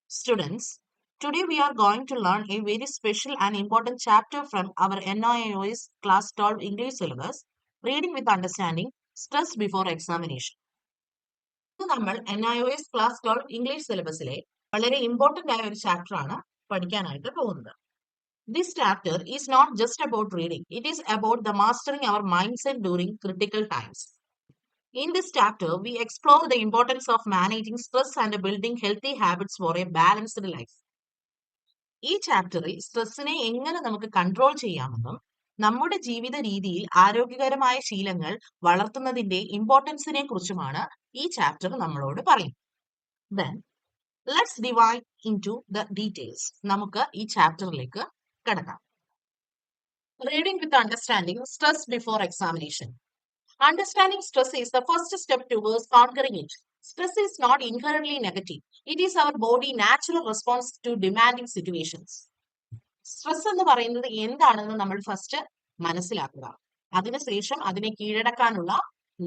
Students, today we are going to learn a very special and important chapter from our NIOS Class 12 English syllabus, Reading with Understanding, Stress Before Examination. ഇത് നമ്മൾ NIOS Class 12 English syllabusലെ വളരെ important ആയ ഒരു chapter ആണ് പഠിക്കാനായിട്ട് പോകുന്നത്. This chapter is not just about reading, it is about the mastering our mindset during critical times. In this chapter, we explore the importance of managing stress and building healthy habits for a balanced life. ഈ ചാപ്റ്ററിൽ സ്ട്രെസ്സിനെ എങ്ങനെ നമുക്ക് control ചെയ്യാമെന്നും നമ്മുടെ ജീവിത രീതിയിൽ ആരോഗ്യകരമായ ശീലങ്ങൾ വളർത്തുന്നതിന്റെ ഇമ്പോർട്ടൻസിനെ കുറിച്ചുമാണ് ഈ ചാപ്റ്റർ നമ്മളോട് പറയും. Then, let's dive into the details. നമുക്ക് ഈ ചാപ്റ്ററിലേക്ക് കടക്കാം. Reading with understanding, stress before examination. Understanding stress is the first step towards conquering it. Stress is not inherently negative. It is our body natural response to demanding situations. Stress എന്ന് പറയുന്നത് എന്താണെന്ന് നമ്മൾ first മനസ്സിലാക്കുക. അതിനുശേഷം അതിനെ കീഴടക്കാനുള്ള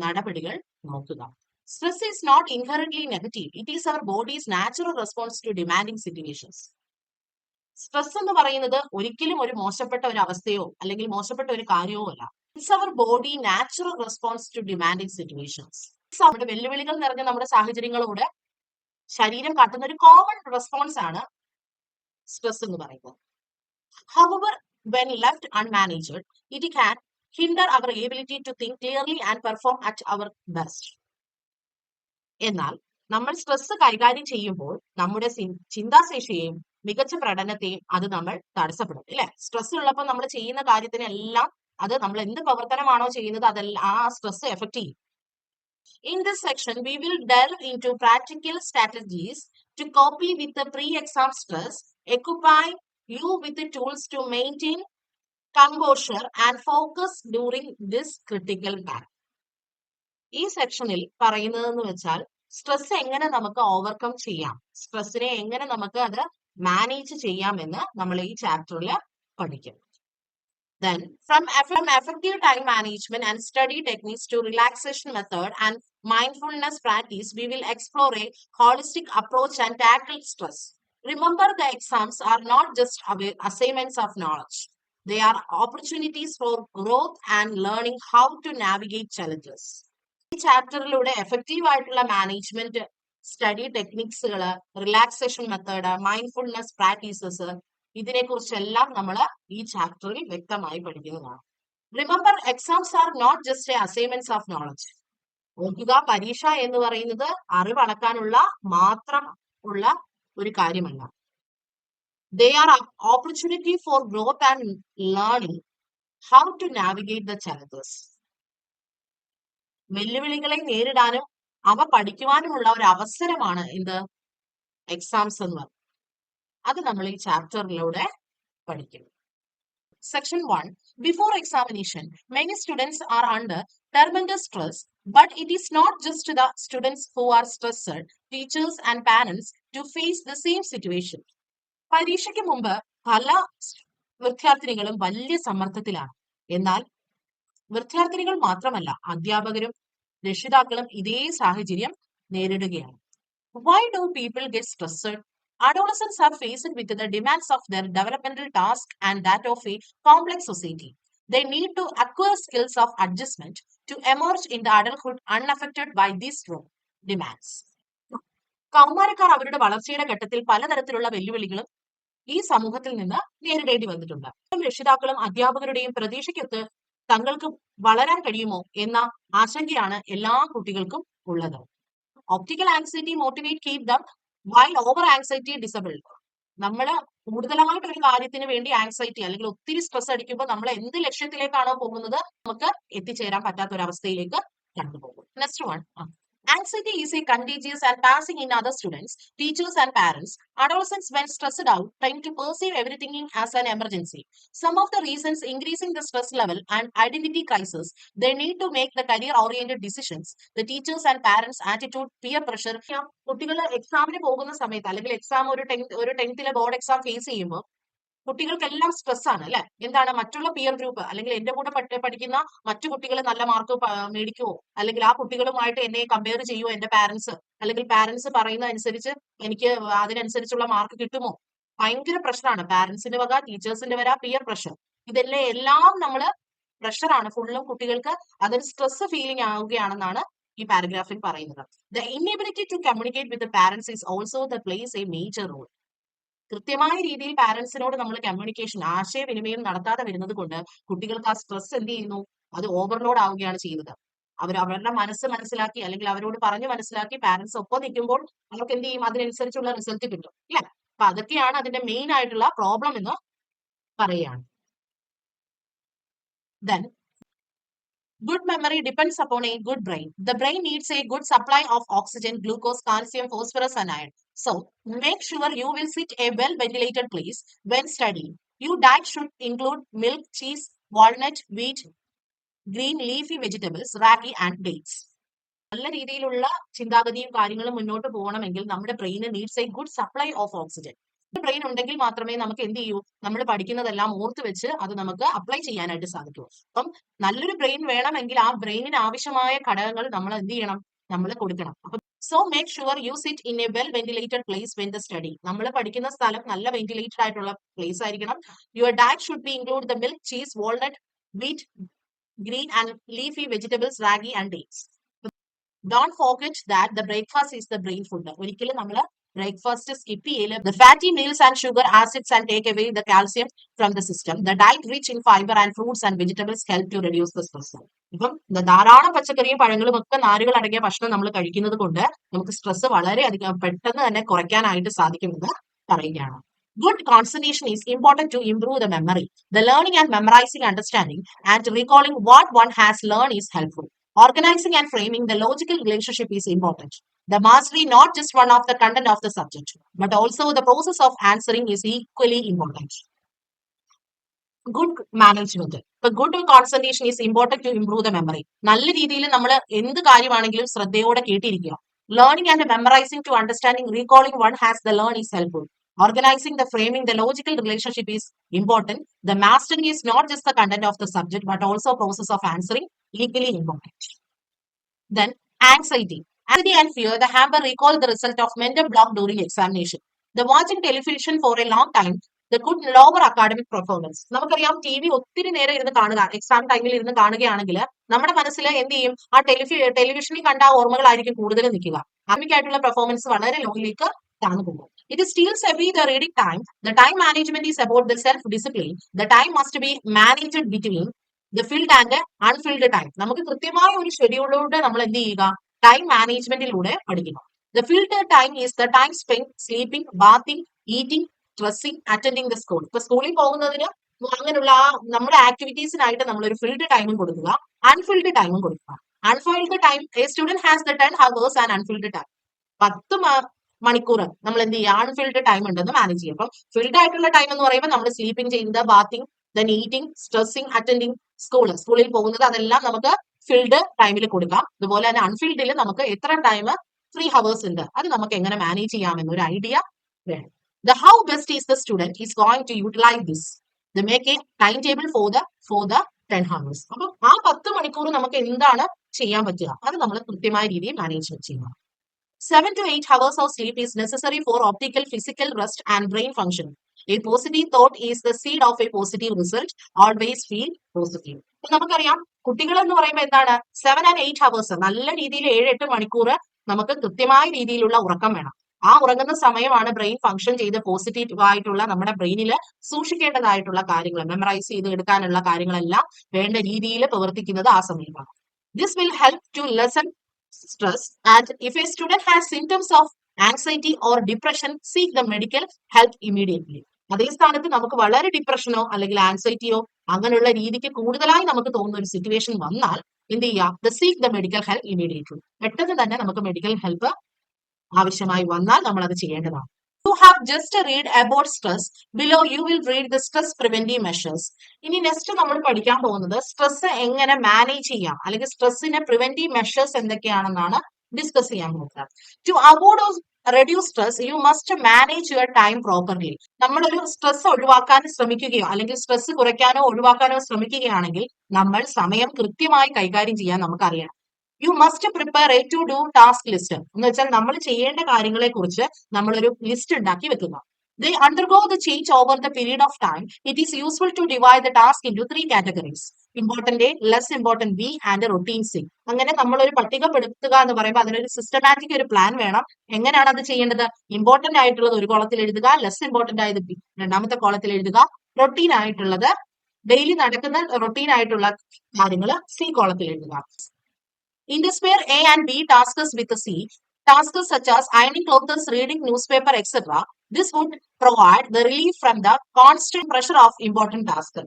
നടപടികൾ നോക്കുക. Stress is not inherently negative. It is our body's natural response to demanding situations. Stress എന്ന് പറയുന്നത് ഒരിക്കലും ഒരു മോശപ്പെട്ട ഒരു അവസ്ഥയോ അല്ലെങ്കിൽ മോശപ്പെട്ട ഒരു കാര്യമോ അല്ല. It's our body natural response to demanding situations. നമ്മുടെ വെല്ലുവിളികൾ നിറഞ്ഞ നമ്മുടെ സാഹചര്യങ്ങളോട് ശരീരം കാട്ടുന്ന ഒരു കോമൺ റെസ്പോൺസ് ആണ് സ്ട്രെസ് എന്ന് പറയുന്നത്. However, when left unmanaged, it can hinder our ability to think clearly and perform at our best. എന്നാൽ നമ്മൾ സ്ട്രെസ് കൈകാര്യം ചെയ്യുമ്പോൾ നമ്മുടെ ചിന്താശേഷിയെയും മികച്ച പ്രകടനത്തെയും അത് നമ്മൾ തടസ്സപ്പെടും. ഇല്ലെ? സ്ട്രെസ് ഉള്ളപ്പോൾ നമ്മൾ ചെയ്യുന്ന കാര്യത്തിനെല്ലാം അത് നമ്മൾ എന്ത് പ്രവർത്തനമാണോ ചെയ്യുന്നത് അതെല്ലാം ആ സ്ട്രെസ് എഫക്ട് ചെയ്യും. In this section, we will delve into practical strategies to cope with the pre-exam stress, equip you with the tools to maintain composure and focus during this critical time. ഈ സെക്ഷനിൽ പറയുന്നതെന്ന് വെച്ചാൽ stress എങ്ങനെ നമുക്ക് overcome ചെയ്യാം, സ്ട്രെസ്സിനെ എങ്ങനെ നമുക്ക് അത് മാനേജ് ചെയ്യാമെന്ന് നമ്മൾ ഈ ചാപ്റ്ററിൽ പഠിക്കും. Then, from effective time management and study techniques to relaxation method and mindfulness practice, we will explore a holistic approach and tackle stress. Remember, the exams are not just assignments of knowledge. They are opportunities for growth and learning how to navigate challenges. ഈ ചാപ്റ്ററിലൂടെ effective ആയിട്ടുള്ള management, study ടെക്നിക്സുകൾ, relaxation method, mindfulness practices, ഇതിനെക്കുറിച്ചെല്ലാം നമ്മൾ ഈ ചാപ്റ്ററിൽ വ്യക്തമായി പഠിക്കുന്നതാണ്. Remember, exams are not just a assignments of knowledge. ഓർക്കുക, പരീക്ഷ എന്ന് പറയുന്നത് അറിവ് അളക്കാനുള്ള മാത്രം ഉള്ള ഒരു കാര്യമല്ല. They are an opportunity for growth and learning how to navigate the challenges. വെല്ലുവിളികളെ നേരിടാനും അവ പഠിക്കുവാനുമുള്ള ഒരു അവസരമാണ് എന്ത് എക്സാംസ് എന്ന് പറയുന്നത്. അത് നമ്മൾ ഈ ചാപ്റ്ററിലൂടെ പഠിക്കും. Section 1. Before examination, many students are under tremendous stress, but it is not just the students who are stressed. Teachers and parents to face the same situation. പരീക്ഷയ്ക്ക് മുമ്പ് പല വിദ്യാർത്ഥിനികളും വലിയ സമ്മർദ്ദത്തിലാണ്. എന്നാൽ വിദ്യാർത്ഥിനികൾ മാത്രമല്ല, അധ്യാപകരും രക്ഷിതാക്കളും ഇതേ സാഹചര്യം നേരിടുകയാണ്. Why do people get stressed? Adolescents are faced with the demands of their developmental task and that of a complex society. They need to acquire skills of adjustment to emerge in the adulthood unaffected by these demands. കൗമാരക്കാർ അവരുടെ വളർച്ചയുടെ ഘട്ടത്തിൽ പലതരത്തിലുള്ള വെല്ലുവിളികളും ഈ സമൂഹത്തിൽ നിന്ന് നേരിടേണ്ടി വന്നിട്ടുണ്ട്. രക്ഷിതാക്കളും അധ്യാപകരുടെയും പ്രതീക്ഷയ്ക്കൊത്ത് തങ്ങൾക്ക് വളരാൻ കഴിയുമോ എന്ന ആശങ്കയാണ് എല്ലാ കുട്ടികൾക്കും ഉള്ളത്. Optical anxiety motivate keep them while over anxiety disabled. നമ്മൾ കൂടുതലായിട്ട് ഒരു കാര്യത്തിന് വേണ്ടി ആങ്സൈറ്റി അല്ലെങ്കിൽ ഒത്തിരി സ്ട്രെസ് അടിക്കുമ്പോൾ നമ്മൾ എന്ത് ലക്ഷ്യത്തിലേക്കാണോ പോകുന്നത് നമുക്ക് എത്തിച്ചേരാൻ പറ്റാത്ത ഒരു അവസ്ഥയിലേക്ക് കണ്ടുപോകും. Next one, anxiety is a contagious and passing in other students, teachers and parents. Adolescents, when stressed out, tend to perceive everything as an emergency. Some of the reasons increasing the stress level and identity crisis, they need to make the career-oriented decisions. The teachers and parents' attitude, peer pressure. കുട്ടികൾ എക്സാമിന് പോകുന്ന സമയത്ത് അല്ലെങ്കിൽ exam ഒരു 10th board exam face ചെയ്യുമ്പോൾ കുട്ടികൾക്കെല്ലാം stress ആണ് അല്ലെ. എന്താണ് മറ്റുള്ള പിയർ ഗ്രൂപ്പ് അല്ലെങ്കിൽ എന്റെ കൂടെ പഠിക്കുന്ന മറ്റു കുട്ടികൾ നല്ല മാർക്ക് മേടിക്കുവോ, അല്ലെങ്കിൽ ആ കുട്ടികളുമായിട്ട് എന്നെ കമ്പയർ ചെയ്യുമോ എന്റെ പാരന്റ്സ്, അല്ലെങ്കിൽ പാരന്റ്സ് പറയുന്ന അനുസരിച്ച് എനിക്ക് അതിനനുസരിച്ചുള്ള മാർക്ക് കിട്ടുമോ? ഭയങ്കര പ്രശ്നമാണ്. പാരന്റ്സിന്റെ വക, ടീച്ചേഴ്സിന്റെ വര, പിയർ പ്രഷർ, ഇതെല്ലാം നമ്മള് പ്രഷറാണ് ഫുള്ളും കുട്ടികൾക്ക്. അതൊരു സ്ട്രെസ് ഫീലിംഗ് ആവുകയാണെന്നാണ് ഈ പാരഗ്രാഫിൽ പറയുന്നത്. The inability to communicate with parents is also the place a major role. കൃത്യമായ രീതിയിൽ പാരന്റ്സിനോട് നമ്മൾ കമ്മ്യൂണിക്കേഷൻ, ആശയവിനിമയം നടത്താതെ വരുന്നത് കൊണ്ട് കുട്ടികൾക്ക് ആ സ്ട്രെസ് എന്ത് ചെയ്യുന്നു, അത് ഓവർലോഡ് ആവുകയാണ് ചെയ്യുന്നത്. അവരുടെ മനസ്സ് മനസ്സിലാക്കി അല്ലെങ്കിൽ അവരോട് പറഞ്ഞു മനസ്സിലാക്കി പാരന്റ്സ് ഒപ്പം നിൽക്കുമ്പോൾ അവർക്ക് എന്ത് ചെയ്യും, അതിനനുസരിച്ചുള്ള റിസൾട്ട് കിട്ടും അല്ലെ. അപ്പൊ അതൊക്കെയാണ് അതിന്റെ മെയിൻ ആയിട്ടുള്ള പ്രോബ്ലം എന്ന് പറയുകയാണ്. Then, good memory depends upon a good brain. The brain needs a good supply of oxygen, glucose, calcium, phosphorus, and iron. So, make sure you will sit a well-ventilated place when studying. Your diet should include milk, cheese, walnut, wheat, green leafy vegetables, ragi, and dates. നല്ല രീതിയിലുള്ള ചിന്താഗതിയും കാര്യങ്ങളും മുന്നോട്ട് പോകണമെങ്കിൽ നമ്മുടെ ബ്രെയിന് needs a good supply of oxygen. Brain ഉണ്ടെങ്കിൽ മാത്രമേ നമുക്ക് എന്ത് ചെയ്യൂ, നമ്മൾ പഠിക്കുന്നതെല്ലാം ഓർത്ത് വെച്ച് അത് നമുക്ക് അപ്ലൈ ചെയ്യാനായിട്ട് സാധിക്കൂ. അപ്പം നല്ലൊരു ബ്രെയിൻ വേണമെങ്കിൽ ആ ബ്രെയിനിന് ആവശ്യമായ ഘടകങ്ങൾ നമ്മൾ എന്ത് ചെയ്യണം, നമ്മൾ കൊടുക്കണം. അപ്പൊ so make sure you sit in A well ventilated place when the study. നമ്മൾ പഠിക്കുന്ന സ്ഥലം നല്ല വെന്റിലേറ്റഡ് ആയിട്ടുള്ള പ്ലേസ് ആയിരിക്കണം. Your diet should be include the milk, cheese, walnut, wheat, green and leafy vegetables, ragi and dates. Don't forget that the breakfast is the brain food. ഒരിക്കലും നമ്മൾ breakfast skip ചെയ്യില്ല. The fatty meals and sugar acids and take away the calcium from the system. The diet rich in fiber and fruits and vegetables help to reduce the stress. ഇപ്പം ധാരാളം പച്ചക്കറിയും പഴങ്ങളും ഒക്കെ നാരുകൾ അടങ്ങിയ ഭക്ഷണം നമ്മൾ കഴിക്കുന്നത് കൊണ്ട് നമുക്ക് സ്ട്രെസ് വളരെ അധികം പെട്ടെന്ന് തന്നെ കുറയ്ക്കാനായിട്ട് സാധിക്കുമെന്ന് പറയുകയാണ്. Good concentration is important to improve the memory. The learning and memorizing, understanding and recalling what one has learned is helpful. Organizing and framing the logical relationship is important. The mastery not just one of the content of the subject, but also the process of answering is equally important. Good management. ഇപ്പൊ good concentration is important to improve the memory. നല്ല രീതിയിൽ നമ്മൾ എന്ത് കാര്യമാണെങ്കിലും ശ്രദ്ധയോടെ കേട്ടിരിക്കുക. Learning and memorising to understanding recalling one has the learn is helpful. Organizing the framing, the logical relationship is important. The mastery is not just the content of the subject, but also process of answering, equally important. Then, anxiety. Anxiety and fear, the hamper recall the result of mental block during examination. The watching television for a long time, the could lower academic performance. നമുക്കറിയാം, T V ഒത്തിരി നേരം ഇരുന്ന് കാണുക, exam ടൈമിൽ ഇരുന്ന് കാണുകയാണെങ്കിൽ നമ്മുടെ മനസ്സിൽ എന്ത് ചെയ്യും, ആ ടെലിവിഷനിൽ കണ്ട ഓർമ്മകളായിരിക്കും കൂടുതൽ നിൽക്കുക. ആത്മികമായിട്ടുള്ള പെർഫോമൻസ് വളരെ ലോയിലേക്ക് താഴ്ന്നു പോകും. It steals away the reading time. The time management is about the self-discipline. The time must be managed between the filled and unfilled time. നമുക്ക് കൃത്യമായ ഒരു ഷെഡ്യൂളിലൂടെ നമ്മൾ എന്ത് ചെയ്യുക, ടൈം മാനേജ്മെന്റിലൂടെ പഠിക്കണം. The filled time is the time spent sleeping, bathing, eating, dressing, attending the school. ഇപ്പൊ സ്കൂളിൽ പോകുന്നതിന് അങ്ങനെയുള്ള നമ്മുടെ ആക്ടിവിറ്റീസിനായിട്ട് നമ്മൾ ഒരു ഫിൽഡ് ടൈമും കൊടുക്കുക, അൺഫിൽഡ് ടൈമും കൊടുക്കുക. Unfilled time, a student has the 10 hours and unfilled time. 10 മണിക്കൂർ നമ്മൾ എന്ത് ചെയ്യുക, അൺഫിൽഡ് ടൈം ഉണ്ടെന്ന് മാനേജ് ചെയ്യും. അപ്പം ഫിൽഡ് ആയിട്ടുള്ള ടൈം എന്ന് പറയുമ്പോൾ നമ്മൾ സ്ലീപ്പിംഗ് ചെയ്യുന്നത്, bathing, then eating, stressing, attending സ്കൂളിൽ പോകുന്നത്, അതെല്ലാം നമുക്ക് ഫിൽഡ് ടൈമിൽ കൊടുക്കാം. അതുപോലെ തന്നെ അൺഫിൽഡിൽ നമുക്ക് എത്ര ടൈം ഫ്രീ ഹവേഴ്സ് ഉണ്ട്, അത് നമുക്ക് എങ്ങനെ മാനേജ് ചെയ്യാമെന്നൊരു ഐഡിയ വേണം. The how best is the student is going to utilize this. They make a timetable for the 10 hours. അപ്പം ആ 10 മണിക്കൂർ നമുക്ക് എന്താണ് ചെയ്യാൻ പറ്റുക, അത് നമ്മൾ കൃത്യമായ രീതിയിൽ മാനേജ്മെന്റ് ചെയ്യണം. 7 to 8 hours of sleep is necessary for optimal, physical rest and brain function. A positive thought is the seed of a positive result. Always feel positive. നമുക്കറിയാം, കുട്ടികൾ എന്ന് പറയുമ്പോൾ എന്താണ്, 7 and 8 hours, നല്ല രീതിയിൽ 7-8 മണിക്കൂർ നമുക്ക് കൃത്യമായ രീതിയിലുള്ള ഉറക്കം വേണം. ആ ഉറങ്ങുന്ന സമയമാണ് ബ്രെയിൻ ഫംഗ്ഷൻ ചെയ്ത് പോസിറ്റീവ് ആയിട്ടുള്ള നമ്മുടെ ബ്രെയിനിൽ സൂക്ഷിക്കേണ്ടതായിട്ടുള്ള കാര്യങ്ങൾ, മെമ്മറൈസ് ചെയ്ത് എടുക്കാനുള്ള കാര്യങ്ങളെല്ലാം വേണ്ട രീതിയിൽ പ്രവർത്തിക്കുന്നത് ആ സമയത്താണ്. This will help to lessen stress, and if a student has symptoms of anxiety or depression, seek the medical help immediately. അതേ സ്ഥാനത്ത് നമുക്ക് വളരെ ഡിപ്രഷനോ അല്ലെങ്കിൽ ആൻസൈറ്റിയോ അങ്ങനെയുള്ള രീതിക്ക് കൂടുതലായി നമുക്ക് തോന്നുന്ന ഒരു സിറ്റുവേഷൻ വന്നാൽ എന്ത് ചെയ്യാം, the seek the medical help immediately. പെട്ടെന്ന് തന്നെ നമുക്ക് മെഡിക്കൽ ഹെൽപ്പ് ആവശ്യമായി വന്നാൽ നമ്മൾ അത് ചെയ്യേണ്ടതാണ്. You have just read about stress. Below you will read the stress preventive measures. ഇനി നെക്സ്റ്റ് നമ്മൾ പഠിക്കാൻ പോകുന്നത് സ്ട്രെസ് എങ്ങനെ മാനേജ് ചെയ്യാം, അല്ലെങ്കിൽ സ്ട്രെസ്സിന്റെ പ്രിവെന്റീവ് മെഷേഴ്സ് എന്തൊക്കെയാണെന്നാണ് ഡിസ്കസ് ചെയ്യാൻ പോകുന്നത്. To avoid reduce stress you must manage your time properly. നമ്മളൊരു സ്ട്രെസ് ഒഴിവാക്കാൻ ശ്രമിക്കുകയോ അല്ലെങ്കിൽ സ്ട്രെസ് കുറയ്ക്കാനോ ഒഴിവാക്കാനോ ശ്രമിക്കുകയാണെങ്കിൽ നമ്മൾ സമയം കൃത്യമായി കൈകാര്യം ചെയ്യാൻ നമുക്കറിയണം. You must prepare a to do task list എന്ന് വെച്ചാൽ നമ്മൾ ചെയ്യേണ്ട കാര്യങ്ങളെ കുറിച്ച് നമ്മളൊരു ലിസ്റ്റ് ഉണ്ടാക്കി വെക്കുക. They undergo the change over the period of time. It is useful to divide the task into three categories: important A, less important B, and routine C. അങ്ങനെ നമ്മളൊരു പട്ടികപ്പെടുത്തുക എന്ന് പറയുമ്പോൾ അതിനൊരു സിസ്റ്റമാറ്റിക് ഒരു പ്ലാൻ വേണം. എങ്ങനെയാണ് അത് ചെയ്യേണ്ടത്? ഇമ്പോർട്ടന്റ് ആയിട്ടുള്ളത് ഒരു കോളത്തിൽ എഴുതുക, ലെസ് ഇമ്പോർട്ടന്റ് ആയത് ബി രണ്ടാമത്തെ കോളത്തിൽ എഴുതുക, റൊട്ടീൻ ആയിട്ടുള്ളത് ഡെയിലി നടക്കുന്ന റൊട്ടീൻ ആയിട്ടുള്ള കാര്യങ്ങൾ സി കോളത്തിൽ എഴുതുക. Intersperse A and B tasks with C. Tasks such as ironing clothes, reading newspaper, etc. This would provide the relief from the constant pressure of important tasks.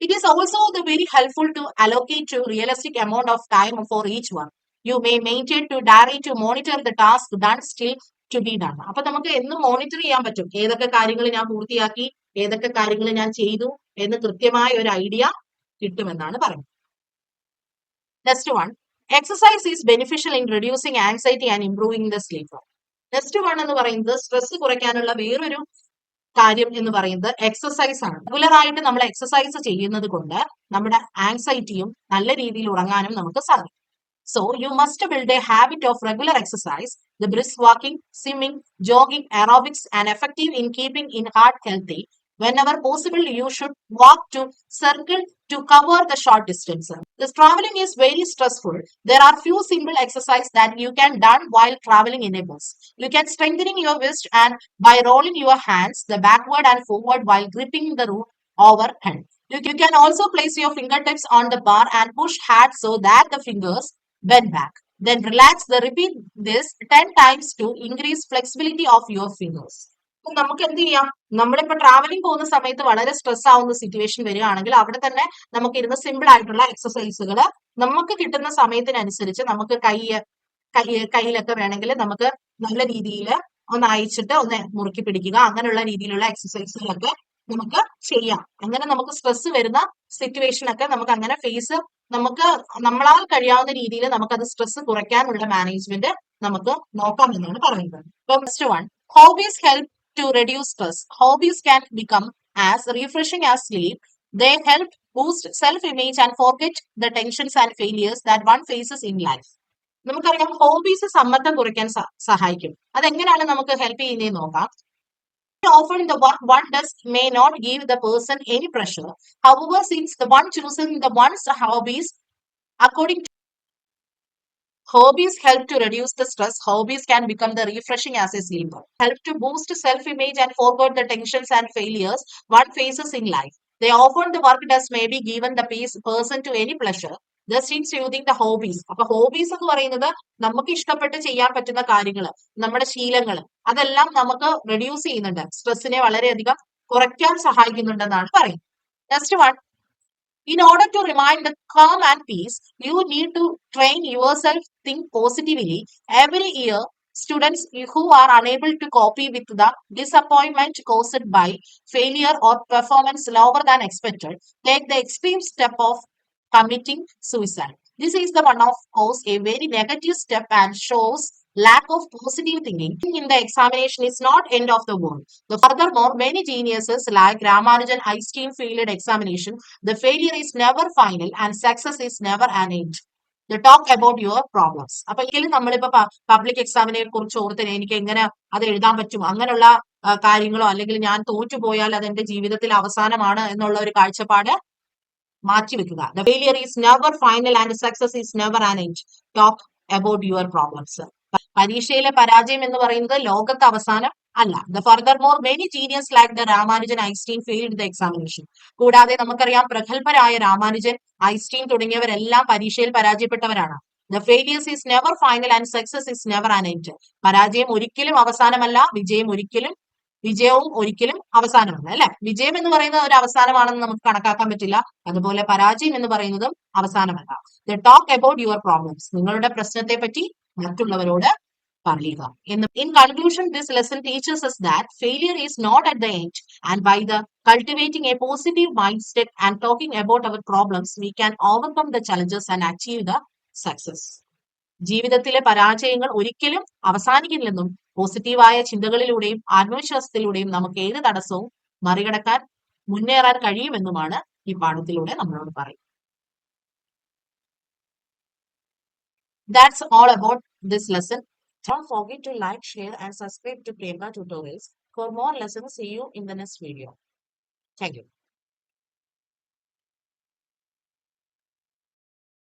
It is also very helpful to allocate a realistic amount of time for each one. You may maintain to diary to monitor the task done still to be done. അപ്പൊ നമുക്ക് എന്നും monitor ചെയ്യാൻ പറ്റും ഏതൊക്കെ കാര്യങ്ങൾ ഞാൻ പൂർത്തിയാക്കി ഏതൊക്കെ കാര്യങ്ങൾ ഞാൻ ചെയ്തു എന്ന് കൃത്യമായ ഒരു ഐഡിയ കിട്ടുമെന്നാണ് പറയുന്നത്. Next one, exercise is beneficial in reducing anxiety and improving the sleep. Next one എന്ന് പറയുന്നത് സ്ട്രെസ് കുറയ്ക്കാനുള്ള വേറൊരു കാര്യം എന്ന് പറയുന്നത് എക്സസൈസ് ആണ്. റെഗുലർ ആയിട്ട് നമ്മൾ എക്സസൈസ് ചെയ്യുന്നത് കൊണ്ട് നമ്മുടെ ആൻസൈറ്റിയും നല്ല രീതിയിൽ ഉറങ്ങാനും നമുക്ക് സാധിക്കും. So you must build a habit of regular exercise. The brisk walking, swimming, jogging, aerobics, and effective in keeping in heart healthy. Whenever possible, you should walk to circle to cover the short distance. This traveling is very stressful. There are few simple exercises that you can done while traveling in a bus. You can strengthening your wrist and by rolling your hands the backward and forward while gripping the root overhead. You can also place your fingertips on the bar and push hard so that the fingers bend back. Then relax. Repeat this 10 times to increase flexibility of your fingers. നമുക്ക് എന്ത് ചെയ്യാം? നമ്മളിപ്പോ travelling പോകുന്ന സമയത്ത് വളരെ stress ആവുന്ന situation വരികയാണെങ്കിൽ അവിടെ തന്നെ നമുക്ക് ഇരുന്ന് സിമ്പിൾ ആയിട്ടുള്ള എക്സസൈസുകൾ നമുക്ക് കിട്ടുന്ന സമയത്തിനനുസരിച്ച് നമുക്ക് കയ്യിലൊക്കെ വേണമെങ്കിൽ നമുക്ക് നല്ല രീതിയിൽ ഒന്ന് അയച്ചിട്ട് ഒന്ന് മുറുക്കി പിടിക്കുക, അങ്ങനെയുള്ള രീതിയിലുള്ള എക്സസൈസുകളൊക്കെ നമുക്ക് ചെയ്യാം. അങ്ങനെ നമുക്ക് സ്ട്രെസ് വരുന്ന സിറ്റുവേഷൻ ഒക്കെ നമുക്ക് അങ്ങനെ ഫേസ് നമുക്ക് നമ്മളാൽ കഴിയാവുന്ന രീതിയിൽ നമുക്ക് അത് സ്ട്രെസ് കുറയ്ക്കാനുള്ള മാനേജ്മെന്റ് നമുക്ക് നോക്കാം എന്നാണ് പറയുന്നത്. First one, hobbies help to reduce stress. Hobbies can become as refreshing as sleep. They help boost self-image and forget the tensions and failures that one faces in life. നമുക്കറിയാം hobbies സമ്മർദ്ദം കുറയ്ക്കാൻ സഹായിക്കും. അതെങ്ങനെയാണ് നമുക്ക് ഹെൽപ്പ് ചെയ്യുന്നതെന്ന് നോക്കാം. Often the work one does may not give the person any pressure. However, since the one choosing the one's hobbies according to hobbies help to reduce the stress, hobbies can become the refreshing as a sleeper. Help to boost self-image and forget the tensions and failures one faces in life. They often the work does may be given the person to any pleasure. Thus it's using the hobbies. അപ്പൊ hobbies എന്ന് പറയുന്നത് നമുക്ക് ഇഷ്ടപ്പെട്ട് ചെയ്യാൻ പറ്റുന്ന കാര്യങ്ങൾ, നമ്മുടെ ശീലങ്ങൾ, അതെല്ലാം നമുക്ക് റെഡ്യൂസ് ചെയ്യുന്നുണ്ട്, സ്ട്രെസ്സിനെ വളരെയധികം കുറയ്ക്കാൻ സഹായിക്കുന്നുണ്ടെന്നാണ് പറയുന്നത്. Next one, in order to remain the calm and peace, you need to train yourself think positively. Every year, students who are unable to cope with the disappointment caused by failure or performance lower than expected take the extreme step of committing suicide. This is the one of course a very negative step and shows lack of positive thinking in the examination is not end of the world. Furthermore, many geniuses like Ramanujan Einstein failed examination. The failure is never final and success is never an end. The talk about your problems. അപ്പൊ എങ്കിലും നമ്മളിപ്പോ public എക്സാമിനെ കുറിച്ച് ഓർത്ത് എനിക്ക് എങ്ങനെ അത് എഴുതാൻ പറ്റും, അങ്ങനെയുള്ള കാര്യങ്ങളോ അല്ലെങ്കിൽ ഞാൻ തോറ്റുപോയാൽ അത് എന്റെ ജീവിതത്തിൽ അവസാനമാണ് എന്നുള്ള ഒരു കാഴ്ചപ്പാട് മാറ്റിവെക്കുക. The failure is never final and success is never an end. Talk about your problems. പരീക്ഷയിലെ പരാജയം എന്ന് പറയുന്നത് ലോകത്ത് അവസാനം അല്ല. The furthermore, many genius like the Ramanujan Einstein failed the examination. കൂടാതെ നമുക്കറിയാം പ്രഗത്ഭരായ രാമാനുജൻ, ഐൻസ്റ്റീൻ തുടങ്ങിയവരെല്ലാം പരീക്ഷയിൽ പരാജയപ്പെട്ടവരാണ്. The failures is never final and success is never an end. പരാജയം ഒരിക്കലും അവസാനമല്ല, വിജയവും ഒരിക്കലും അവസാനമല്ല, അല്ലെ? വിജയം എന്ന് പറയുന്നത് ഒരു അവസാനമാണെന്ന് നമുക്ക് കണക്കാക്കാൻ പറ്റില്ല, അതുപോലെ പരാജയം എന്ന് പറയുന്നതും അവസാനമല്ല. The talk about your problems. നിങ്ങളുടെ പ്രശ്നത്തെ പറ്റി മറ്റുള്ളവരോട് പറയുക. In conclusion, this lesson teaches us that failure is not at the end, and by the cultivating a positive mindset and talking about our problems, we can overcome the challenges and achieve the success. ജീവിതത്തിലെ പരാജയങ്ങൾ ഒരിക്കലും അവസാനിക്കില്ലെന്നും പോസിറ്റീവായ ചിന്തകളിലൂടെയും ആത്മവിശ്വാസത്തിലൂടെയും നമുക്ക് ഏത് തടസ്സവും മറികടക്കാൻ മുന്നേറാൻ കഴിയുമെന്നുമാണ് ഈ പാഠത്തിലൂടെ നമ്മളോട് പറയുന്നത്. That's all about this lesson. Don't forget to like, share, and subscribe to Priyanka Tutorials. For more lessons, see you in the next video. Thank you.